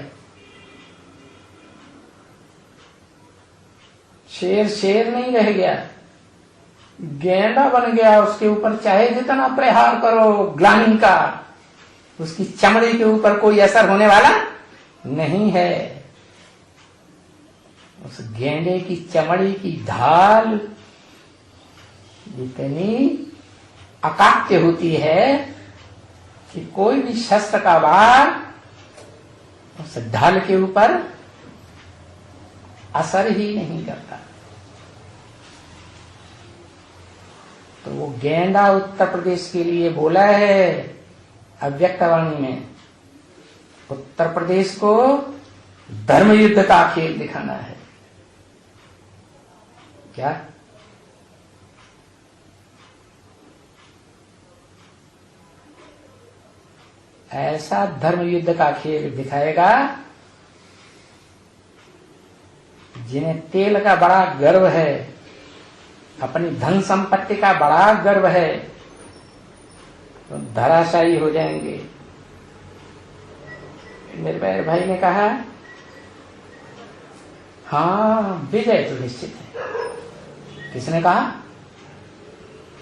Speaker 1: शेर नहीं रह गया, गेंडा बन गया। उसके ऊपर चाहे जितना प्रहार करो ग्लानि का, उसकी चमड़ी के ऊपर कोई असर होने वाला नहीं है। उस गेंडे की चमड़ी की ढाल इतनी अकाट्य होती है कि कोई भी शस्त्र का वार उस ढाल के ऊपर असर ही नहीं करता। तो वो गेंडा उत्तर प्रदेश के लिए बोला है अव्यक्तवाणी में। उत्तर प्रदेश को धर्म युद्ध का खेल दिखाना है। क्या ऐसा धर्म युद्ध का खेल दिखाएगा जिन्हें तेल का बड़ा गर्व है, अपनी धन संपत्ति का बड़ा गर्व है, तो धराशायी हो जाएंगे। निर्भय भाई ने कहा हाँ विजय तो निश्चित है। किसने कहा?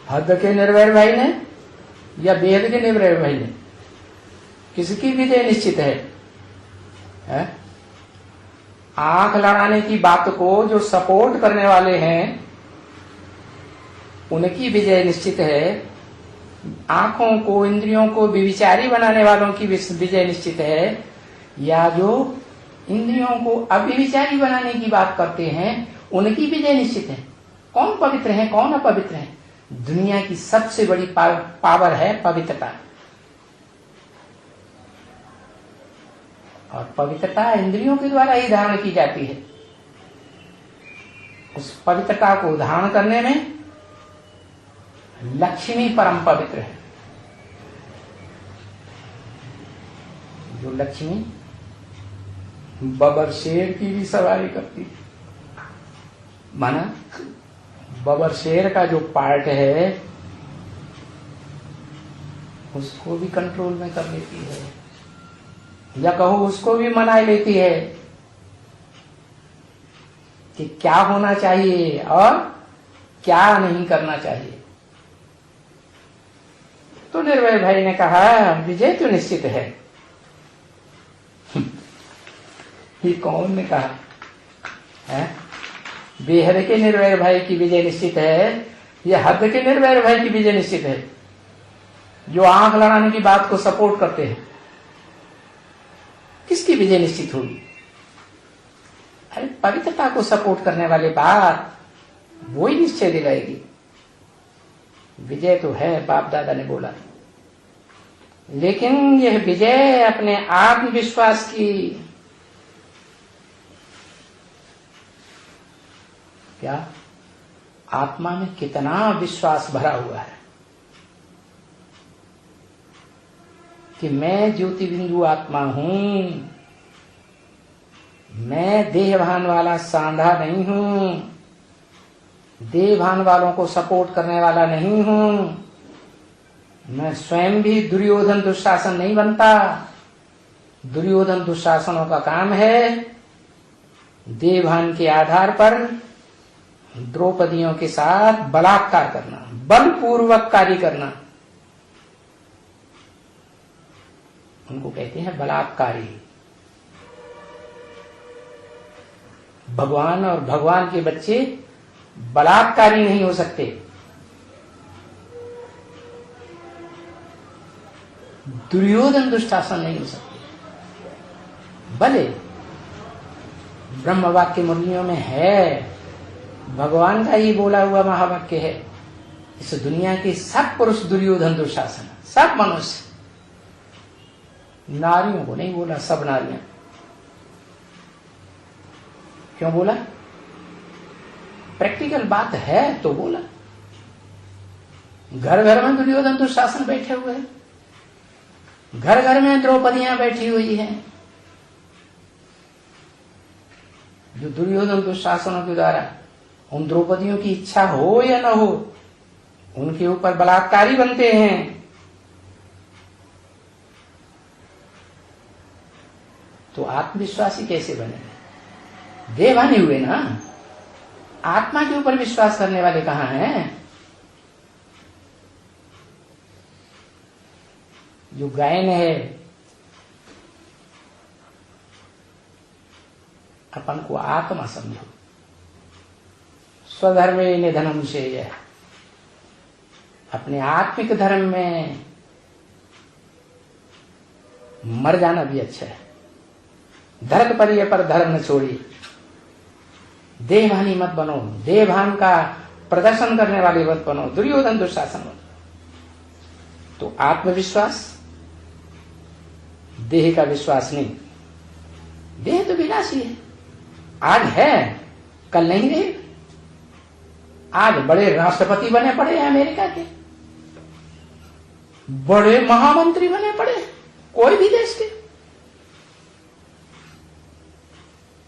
Speaker 1: हद के निर्भय भाई ने या बेहद के निर्भय भाई ने? किसकी विजय निश्चित है? आंख लड़ाने की बात को जो सपोर्ट करने वाले हैं उनकी विजय निश्चित है। आंखों को, इंद्रियों को विविचारी बनाने वालों की विजय निश्चित है। या जो इंद्रियों को अविविचारी बनाने की बात करते हैं उनकी विजय निश्चित है। कौन पवित्र है, कौन अपवित्र है? दुनिया की सबसे बड़ी पावर है पवित्रता, और पवित्रता इंद्रियों के द्वारा ही धारण की जाती है। उस पवित्रता को धारण करने में लक्ष्मी परम पवित्र है। जो लक्ष्मी बबर शेर की भी सवारी करती है, माना बबर शेर का जो पार्ट है उसको भी कंट्रोल में कर लेती है, या कहो उसको भी मना लेती है कि क्या होना चाहिए और क्या नहीं करना चाहिए। तो निर्भय भाई ने कहा विजय तो निश्चित है। ये कौन ने कहा है? बेहद के निर्भय भाई की विजय निश्चित है या हद के निर्भय भाई की विजय निश्चित है, जो आंख लड़ाने की बात को सपोर्ट करते हैं? किसकी विजय निश्चित होगी? अरे पवित्रता को सपोर्ट करने वाली बात वो ही निश्चय दिलाएगी। विजय तो है, बाप दादा ने बोला, लेकिन यह विजय अपने आत्मविश्वास की, क्या आत्मा में कितना विश्वास भरा हुआ है कि मैं ज्योति बिंदु आत्मा हूं, मैं देहभान वाला सांधा नहीं हूं, देहभान वालों को सपोर्ट करने वाला नहीं हूं, मैं स्वयं भी दुर्योधन दुशासन नहीं बनता। दुर्योधन दुशासनों का काम है देवभान के आधार पर द्रौपदियों के साथ बलात्कार करना, बलपूर्वक कार्य करना। उनको कहते हैं बलात्कारी। भगवान और भगवान के बच्चे बलात्कारी नहीं हो सकते। दुर्योधन दुष्टासन नहीं हो सकते। भले ब्रह्म वाक्य मुरलियों में है, भगवान का ही बोला हुआ महावाक्य है। इस दुनिया के सब पुरुष दुर्योधन दुशासन, सब मनुष्य, नारियों को नहीं बोला, सब नारियां। क्यों बोला? प्रैक्टिकल बात है तो बोला। घर घर में दुर्योधन दुशासन बैठे हुए हैं, घर घर में द्रौपदियां बैठी हुई हैं, जो दुर्योधन दुशासनों के द्वारा उन द्रौपदियों की इच्छा हो या न हो उनके ऊपर बलात्कारी बनते हैं। तो आत्मविश्वासी कैसे बने? देवानी हुए ना। आत्मा के ऊपर विश्वास करने वाले कहां हैं? जो गायन है, अपन को आत्मा समझो। स्वधर्मे निधनम श्रेयः, अपने आत्मिक धर्म में मर जाना भी अच्छा है। धर्म पर ये पर धर्म न छोड़िए। देहभानी मत बनो, देहभान का प्रदर्शन करने वाले मत बनो, दुर्योधन दुशासन मत। तो आत्मविश्वास, देह का विश्वास नहीं। देह तो विनाशी है, आज है कल नहीं रहे। आज बड़े राष्ट्रपति बने पड़े हैं अमेरिका के, बड़े महामंत्री बने पड़े कोई भी देश के,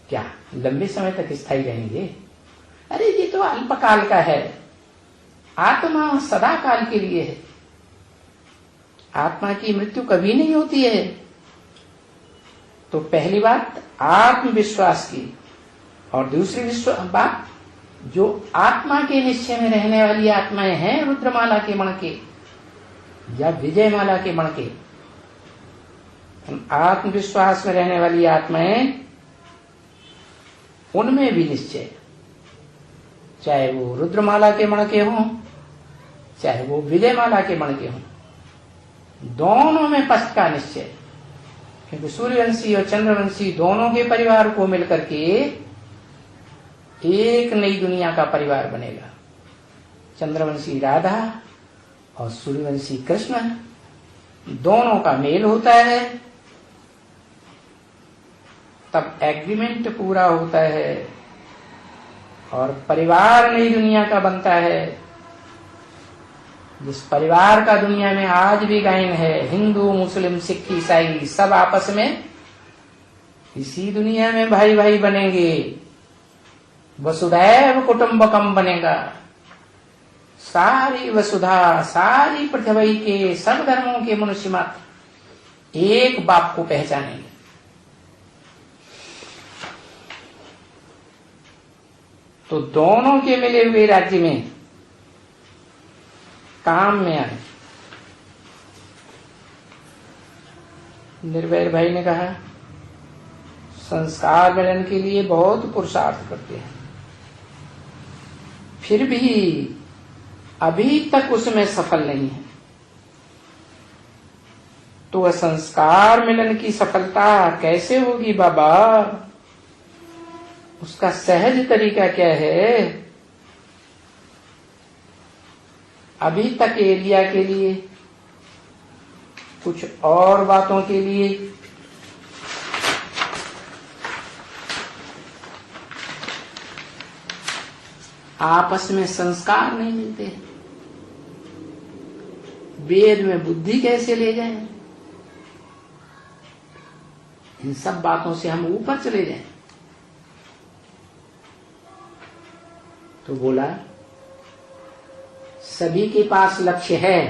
Speaker 1: क्या लंबे समय तक स्थायी रहेंगे? अरे ये तो अल्पकाल का है। आत्मा सदा काल के लिए है। आत्मा की मृत्यु कभी नहीं होती है। तो पहली बात आत्मविश्वास की, और दूसरी बात जो आत्मा के निश्चय में रहने वाली आत्माएं हैं, रुद्रमाला के मणके या विजयमाला के मणके, आत्मविश्वास में रहने वाली आत्माएं, उनमें भी निश्चय, चाहे वो रुद्रमाला के मणके हों चाहे वो विजयमाला के मणके हों, दोनों में पश्च का निश्चय। क्योंकि सूर्यवंशी और चंद्रवंशी दोनों के परिवार को मिलकर के एक नई दुनिया का परिवार बनेगा। चंद्रवंशी राधा और सूर्यवंशी कृष्ण, दोनों का मेल होता है, तब एग्रीमेंट पूरा होता है और परिवार नई दुनिया का बनता है। जिस परिवार का दुनिया में आज भी गायन है, हिंदू मुस्लिम सिख ईसाई सब आपस में इसी दुनिया में भाई भाई बनेंगे, वसुधैव कुटुंबकम बनेगा। सारी वसुधा, सारी पृथ्वी के सब धर्मों के मनुष्य मात्र एक बाप को पहचानेंगे। तो दोनों के मिले हुए राज्य में काम में आए। निर्भय भाई ने कहा संस्कार मिलन के लिए बहुत पुरुषार्थ करते हैं, फिर भी अभी तक उसमें सफल नहीं है। तो वह संस्कार मिलन की सफलता कैसे होगी बाबा? उसका सहज तरीका क्या है? अभी तक एरिया के लिए, कुछ और बातों के लिए आपस में संस्कार नहीं मिलते। वेद में बुद्धि कैसे ले जाएं? इन सब बातों से हम ऊपर चले जाएं। तो बोला सभी के पास लक्ष्य है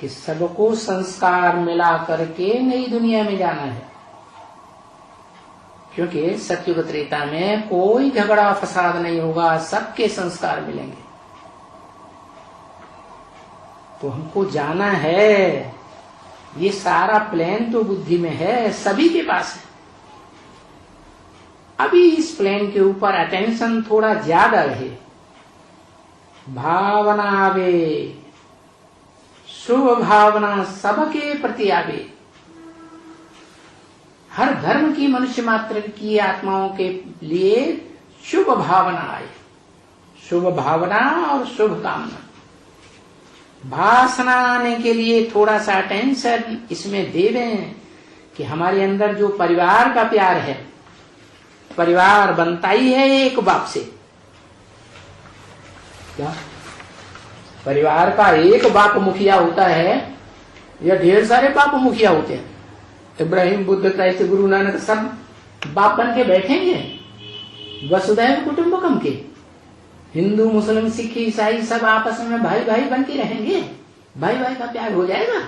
Speaker 1: कि सबको संस्कार मिला करके नई दुनिया में जाना है। क्योंकि सत्युग त्रेता में कोई झगड़ा फसाद नहीं होगा, सबके संस्कार मिलेंगे। तो हमको जाना है, ये सारा प्लान तो बुद्धि में है, सभी के पास है। अभी इस प्लेन के ऊपर अटेंशन थोड़ा ज्यादा रहे, भावना आवे, शुभ भावना सबके प्रति आवे। हर धर्म की मनुष्य मात्र की आत्माओं के लिए शुभ भावना आए, शुभ भावना और शुभ कामना। वासना आने के लिए थोड़ा सा टेंशन इसमें दे दें कि हमारे अंदर जो परिवार का प्यार है, परिवार बनता ही है एक बाप से। क्या परिवार का एक बाप मुखिया होता है या ढेर सारे बाप मुखिया होते हैं? इब्राहिम, बुद्ध, क्राइस्ट, गुरु नानक सब बाप बन के बैठेंगे वसुधैव कुटुंबकम के। हिंदू, मुस्लिम, सिख, ईसाई सब आपस में भाई भाई बन के रहेंगे? भाई भाई का प्यार हो जाएगा?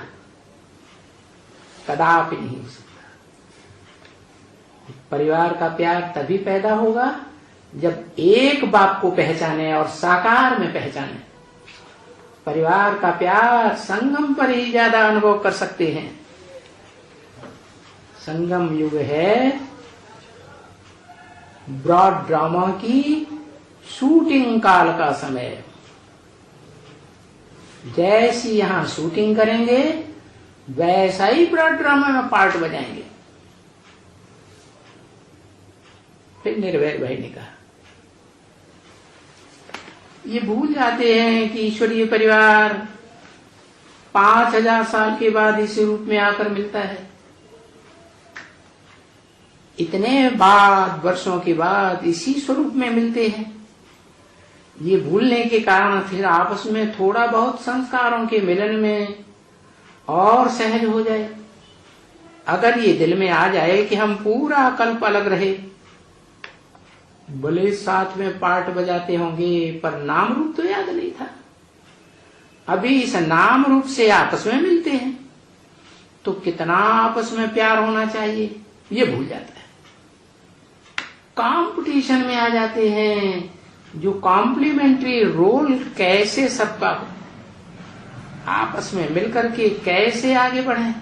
Speaker 1: कदापि नहीं हो सकता। परिवार का प्यार तभी पैदा होगा जब एक बाप को पहचाने और साकार में पहचाने। परिवार का प्यार संगम पर ही ज्यादा अनुभव कर सकते हैं। संगम युग है ब्रॉड ड्रामा की शूटिंग काल का समय। जैसी यहां शूटिंग करेंगे वैसा ही ब्रॉड ड्रामा में पार्ट बजाएंगे। फिर निर्भय भाई ने कहा, ये भूल जाते हैं कि ईश्वरीय परिवार 5000 साल के बाद इस रूप में आकर मिलता है। इतने बाद, वर्षों के बाद इसी स्वरूप में मिलते हैं। ये भूलने के कारण फिर आपस में थोड़ा बहुत संस्कारों के मिलन में और सहज हो जाए। अगर ये दिल में आ जाए कि हम पूरा कल्प अलग रहे, भले साथ में पार्ट बजाते होंगे पर नाम रूप तो याद नहीं था, अभी इस नाम रूप से आपस में मिलते हैं तो कितना आपस में प्यार होना चाहिए ये भूल जाता है। कंपटीशन में आ जाते हैं, जो कॉम्प्लीमेंट्री रोल कैसे सबका आपस में मिलकर के कैसे आगे बढ़े,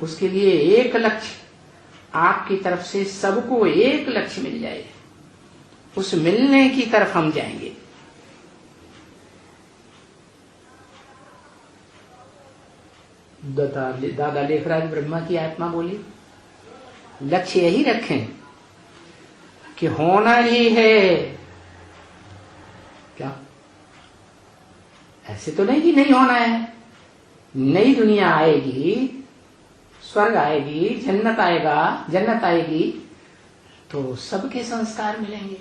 Speaker 1: उसके लिए एक लक्ष्य आपकी तरफ से सबको एक लक्ष्य मिल जाए, उस मिलने की तरफ हम जाएंगे। दादा लेखराज ब्रह्मा की आत्मा बोली, लक्ष्य यही रखें कि होना ही है। क्या ऐसे तो नहीं कि नहीं होना है? नई दुनिया आएगी, स्वर्ग आएगी, जन्नत आएगी तो सबके संस्कार मिलेंगे।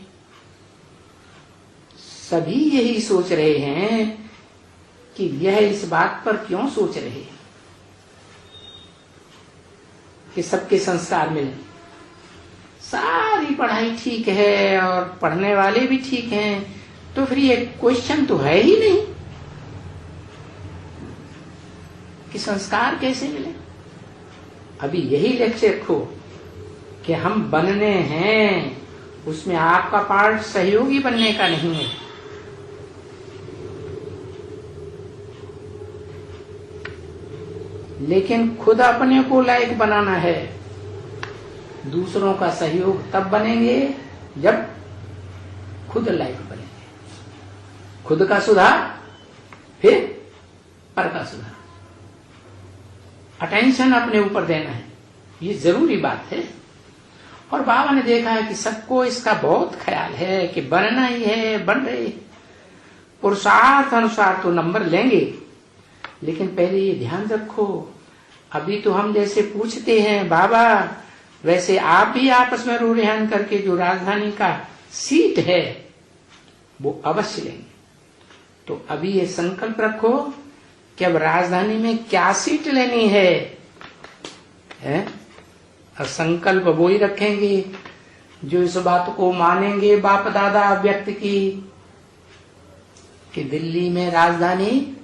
Speaker 1: सभी यही सोच रहे हैं कि यह इस बात पर क्यों सोच रहे हैं कि सबके संस्कार मिले। सारी पढ़ाई ठीक है और पढ़ने वाले भी ठीक हैं, तो फिर ये क्वेश्चन तो है ही नहीं कि संस्कार कैसे मिले। अभी यही लक्ष्य रखो कि हम बनने हैं, उसमें आपका पार्ट सहयोगी बनने का नहीं है। लेकिन खुद अपने को लायक बनाना है। दूसरों का सहयोग तब बनेंगे जब खुद लायक बनेंगे। खुद का सुधार, फिर पर का सुधार। अटेंशन अपने ऊपर देना है, ये जरूरी बात है। और बाबा ने देखा है कि सबको इसका बहुत ख्याल है कि बनना ही है, बन रहे। पुरुषार्थ अनुसार तो नंबर लेंगे, लेकिन पहले ये ध्यान रखो, अभी तो हम जैसे पूछते हैं बाबा, वैसे आप भी आपस में रू रेहान करके जो राजधानी का सीट है वो अवश्य लेंगे। तो अभी ये संकल्प रखो कि अब राजधानी में क्या सीट लेनी है? और संकल्प वो ही रखेंगे जो इस बात को मानेंगे बाप दादा व्यक्त की कि दिल्ली में राजधानी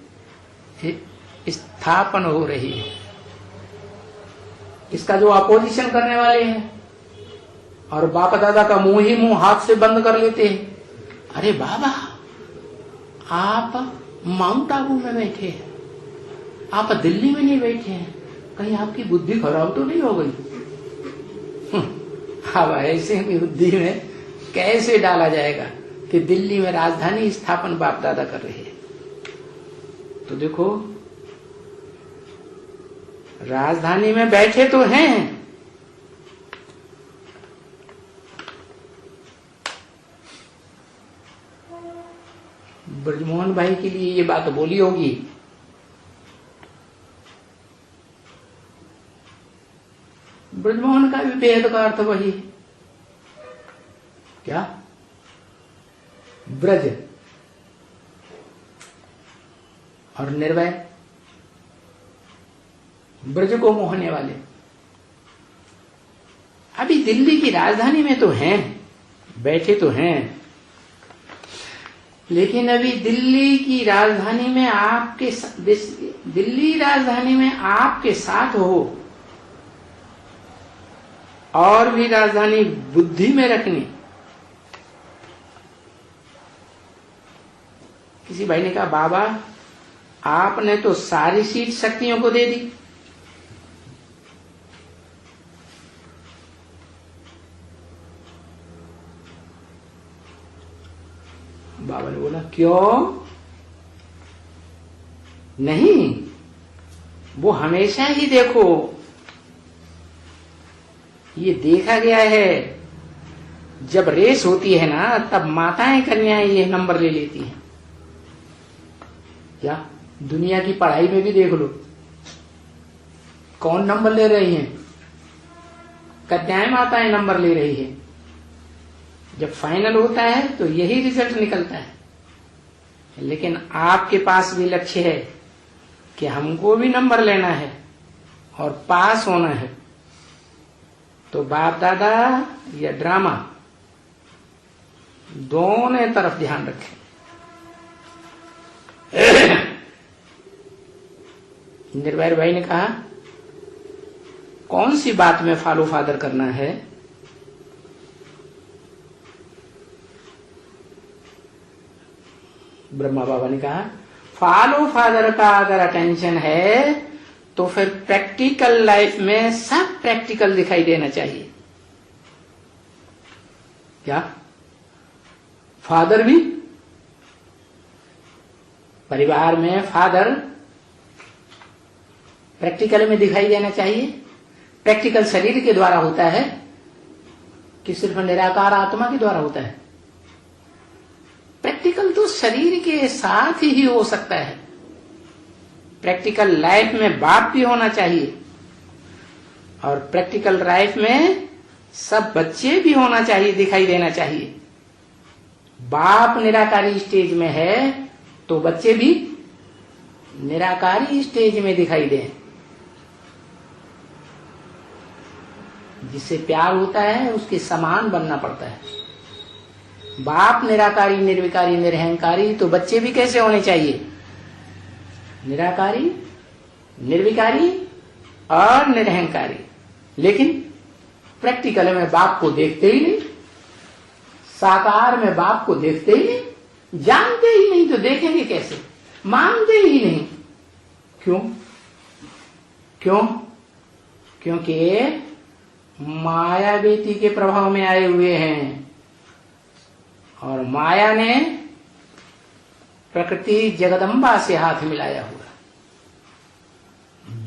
Speaker 1: स्थापन हो रही है। इसका जो अपोजिशन करने वाले हैं और बाप दादा का मुंह ही मुंह हाथ से बंद कर लेते हैं, अरे बाबा आप माउंट आबू में बैठे हैं, आप दिल्ली में नहीं बैठे हैं, कहीं आपकी बुद्धि खराब तो नहीं हो गई? अब ऐसे बुद्धि में कैसे डाला जाएगा कि दिल्ली में राजधानी स्थापन बाप दादा कर रहे हैं? तो देखो, राजधानी में बैठे तो हैं के लिए ये बात बोली होगी। ब्रजमोहन का भी भेद का अर्थ वही है। क्या? ब्रज और निर्भय, ब्रज को मोहने वाले। अभी दिल्ली की राजधानी में तो हैं, बैठे तो हैं, लेकिन अभी दिल्ली की राजधानी में दिल्ली राजधानी में आपके साथ हो और भी राजधानी बुद्धि में रखनी। किसी भाई ने कहा, बाबा आपने तो सारी सीट शक्तियों को दे दी। बाबा ने बोला, क्यों? नहीं, वो हमेशा ही देखो, ये देखा गया है, जब रेस होती है ना तब माताएं कन्याएं ये नंबर ले लेती हैं। क्या? दुनिया की पढ़ाई में भी देख लो, कौन नंबर ले रही हैं? कन्याएं माताएं नंबर ले रही है। जब फाइनल होता है तो यही रिजल्ट निकलता है। लेकिन आपके पास भी लक्ष्य है कि हमको भी नंबर लेना है और पास होना है, तो बाप दादा या ड्रामा दोनों तरफ ध्यान रखें। निर्भय भाई ने कहा, कौन सी बात में फॉलो फादर करना है? ब्रह्मा बाबा ने कहा, फॉलो फादर का अगर अटेंशन है तो फिर प्रैक्टिकल लाइफ में सब प्रैक्टिकल दिखाई देना चाहिए। क्या? फादर भी, परिवार में फादर प्रैक्टिकल में दिखाई देना चाहिए। प्रैक्टिकल शरीर के द्वारा होता है कि सिर्फ निराकार आत्मा के द्वारा होता है? प्रैक्टिकल तो शरीर के साथ ही हो सकता है। प्रैक्टिकल लाइफ में बाप भी होना चाहिए और प्रैक्टिकल लाइफ में सब बच्चे भी होना चाहिए, दिखाई देना चाहिए। बाप निराकारी स्टेज में है तो बच्चे भी निराकारी स्टेज में दिखाई दें। जिससे प्यार होता है उसके समान बनना पड़ता है। बाप निराकारी, निर्विकारी, निरहंकारी, तो बच्चे भी कैसे होने चाहिए? निराकारी, निर्विकारी और निरहंकारी। लेकिन प्रैक्टिकल में बाप को देखते ही नहीं, साकार में बाप को देखते ही नहीं, जानते ही नहीं, तो देखेंगे कैसे? मानते ही नहीं। क्यों? क्यों? क्योंकि माया बेटी के प्रभाव में आए हुए हैं और माया ने प्रकृति जगदम्बा से हाथ मिलाया हुआ।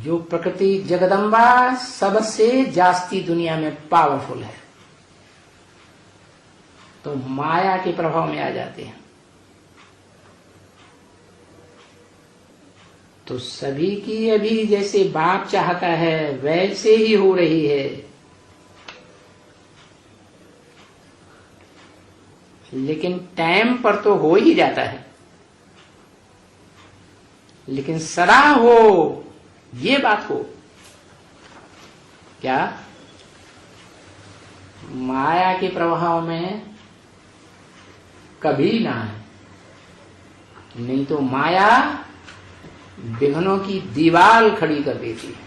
Speaker 1: जो प्रकृति जगदम्बा सबसे जास्ती दुनिया में पावरफुल है, तो माया के प्रभाव में आ जाते हैं। तो सभी की अभी जैसे बाप चाहता है वैसे ही हो रही है। लेकिन टाइम पर तो हो ही जाता है, लेकिन सदा हो, ये बात हो। क्या? माया के प्रभाव में कभी ना है, नहीं तो माया विघ्नों की दीवार खड़ी कर देती है।